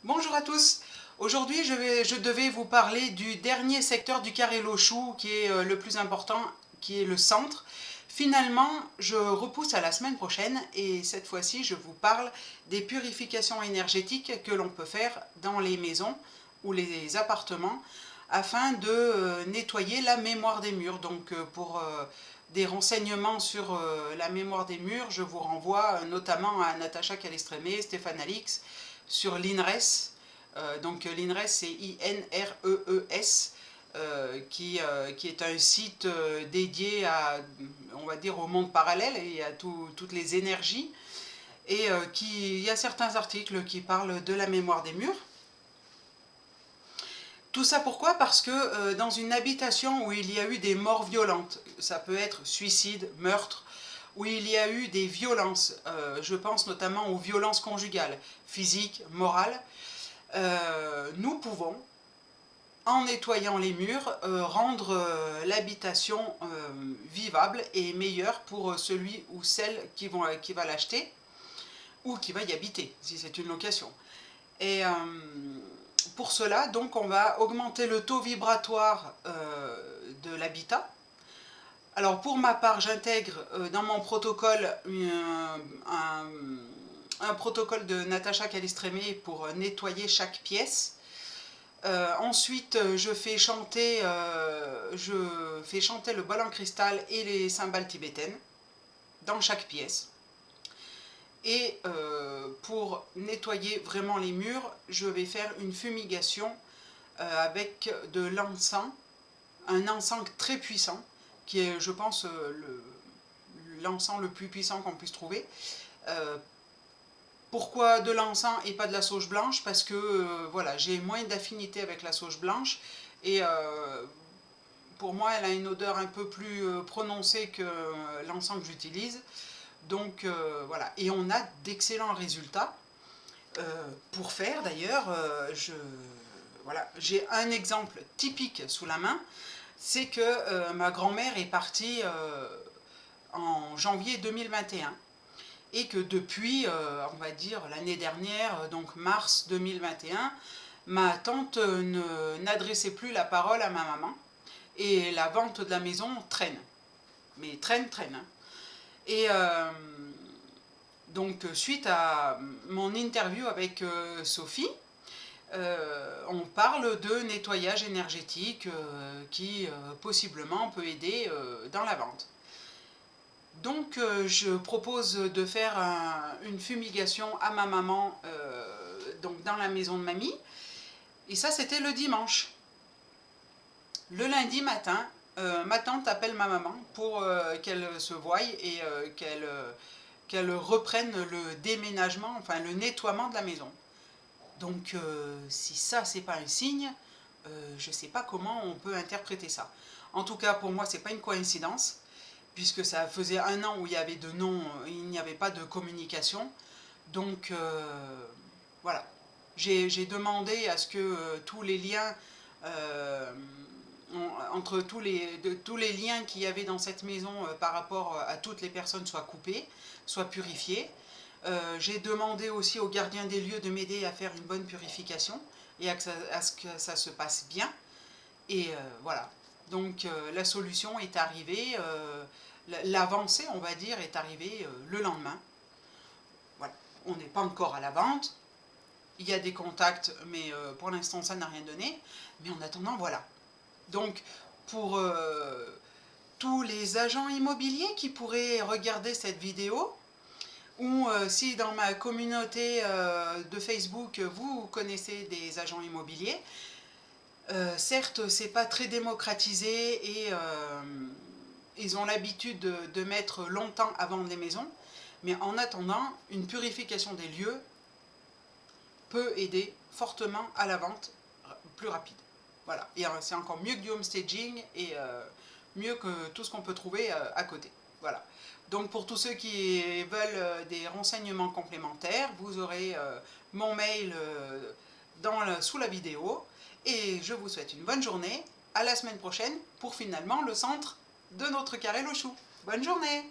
Bonjour à tous. Aujourd'hui, je devais vous parler du dernier secteur du carré Lochou qui est le plus important, qui est le centre. Finalement, je repousse à la semaine prochaine et cette fois-ci, je vous parle des purifications énergétiques que l'on peut faire dans les maisons ou les appartements afin de nettoyer la mémoire des murs. Donc pour des renseignements sur la mémoire des murs, je vous renvoie notamment à Natacha Calestrémé, Stéphane Alix, sur l'INRES. Donc l'INRES c'est INREES, qui est un site dédié à, on va dire, au monde parallèle et à toutes les énergies. Et il y a certains articles qui parlent de la mémoire des murs. Tout ça pourquoi? Parce que dans une habitation où il y a eu des morts violentes, ça peut être suicide, meurtre, où il y a eu des violences, je pense notamment aux violences conjugales, physiques, morales, nous pouvons, en nettoyant les murs, rendre l'habitation vivable et meilleure pour celui ou celle qui va l'acheter ou qui va y habiter, si c'est une location. Et pour cela, donc, on va augmenter le taux vibratoire de l'habitat. Alors pour ma part, j'intègre dans mon protocole un protocole de Natacha Calestrémé pour nettoyer chaque pièce. Ensuite, je fais chanter le bol en cristal et les cymbales tibétaines dans chaque pièce. Et pour nettoyer vraiment les murs, je vais faire une fumigation avec de l'encens, un encens très puissant, qui est, je pense, l'encens le plus puissant qu'on puisse trouver. Pourquoi de l'encens et pas de la sauge blanche? Parce que voilà, j'ai moins d'affinité avec la sauge blanche et pour moi elle a une odeur un peu plus prononcée que l'encens que j'utilise. Donc voilà, et on a d'excellents résultats. Pour faire d'ailleurs, voilà, j'ai un exemple typique sous la main, c'est que ma grand-mère est partie en janvier 2021 et que depuis, on va dire l'année dernière, donc mars 2021, ma tante n'adressait plus la parole à ma maman et la vente de la maison traîne, mais traîne, hein. Et donc suite à mon interview avec Sophie, on parle de nettoyage énergétique qui possiblement peut aider dans la vente. Donc je propose de faire une fumigation à ma maman donc dans la maison de mamie. Et ça c'était le dimanche. Le lundi matin, ma tante appelle ma maman pour qu'elle se voie et qu'elle reprenne le déménagement, enfin le nettoiement de la maison. Donc si ça c'est pas un signe, je sais pas comment on peut interpréter ça. En tout cas pour moi c'est pas une coïncidence, puisque ça faisait un an où il y avait de non, il n'y avait pas de communication. Donc voilà, j'ai demandé à ce que tous les liens entre tous les liens qu'il y avait dans cette maison par rapport à toutes les personnes soient coupés, soient purifiés. J'ai demandé aussi au gardien des lieux de m'aider à faire une bonne purification et à ce que ça se passe bien. Et voilà, donc la solution est arrivée, l'avancée on va dire est arrivée le lendemain. Voilà, on n'est pas encore à la vente, il y a des contacts mais pour l'instant ça n'a rien donné. Mais en attendant voilà. Donc pour tous les agents immobiliers qui pourraient regarder cette vidéo, ou si dans ma communauté de Facebook vous connaissez des agents immobiliers, certes c'est pas très démocratisé et ils ont l'habitude de mettre longtemps à vendre les maisons, mais en attendant une purification des lieux peut aider fortement à la vente plus rapide. Voilà, et c'est encore mieux que du homestaging et mieux que tout ce qu'on peut trouver à côté. Voilà. Donc pour tous ceux qui veulent des renseignements complémentaires, vous aurez mon mail sous la vidéo. Et je vous souhaite une bonne journée. À la semaine prochaine pour finalement le centre de notre carré Lochou. Bonne journée!